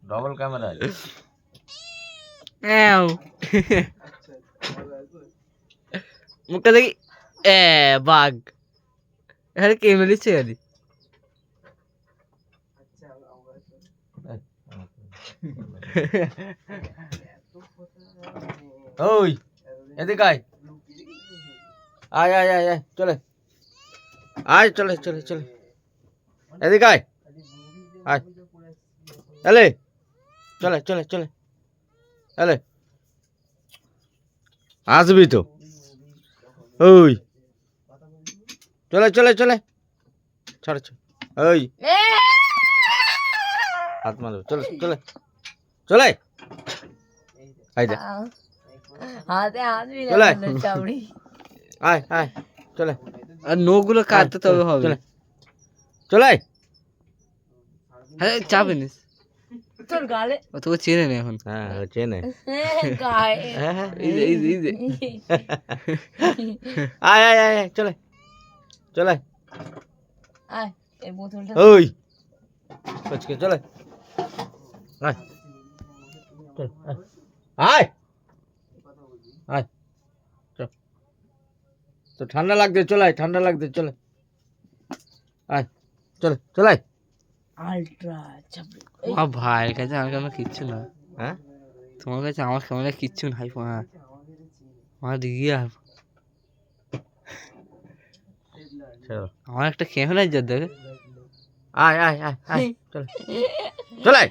double camera মুখটা দেখি বাঘ আরে কে মেরেছে আরে ওই এদিকে আয় আয় আয় আয় আয় চলে আয় চলে চলে চলে এদিকে আয় আয় এলে চলে চলে চলে এলে আসবি তো ওই চলে চলে চলে ছাড় ছাড় ওই হাত মারো চলে চলে চলে আয় দে হাতে হাত চলে মিলানো চামড়ি আয় আয় চলে আর নখগুলো কাটতে তবে হবে চলে চলে হ্যাঁ চাপে নিস তোর গালে ও তোকে চেনে না এখন হ্যাঁ চেনে গায়ে এই যে আয় আয় আয় আয়, চলে চলে আয় এই বোতলটা ওই কচকে চলে আয় চল আয় আয় চল তো ঠান্ডা লাগছে চলে আয় ঠান্ডা লাগছে চলে আয় চলে চলে আয় আলট্রা চামড়ি আমার ভাইয়ের কাছে আমার ক্যামেরা কিচ্ছু না হ্যাঁ তোমার কাছে আমার ক্যামেরা কিচ্ছু নাই আমার রিয়া চলো আমার একটা ক্যামেরা যা দেখে আয় আয় আয় আয় চলে চলে আয়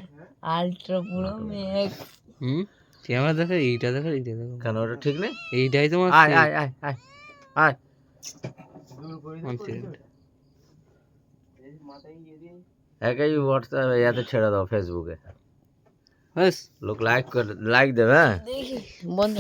আলট্রা পুরো মেঘ ক্যামেরা দেখে এইটা দেখে কেন ওটা ঠিক নেই এইটাই তোমার আয় আয় আয় আয় আয় একাই হোয়াটসঅ্যাপ ইয়াতে ছেড়ে দাও ফেসবুকে ব্যাস লোক লাইক দেবে হ্যাঁ দেখি বন্ধ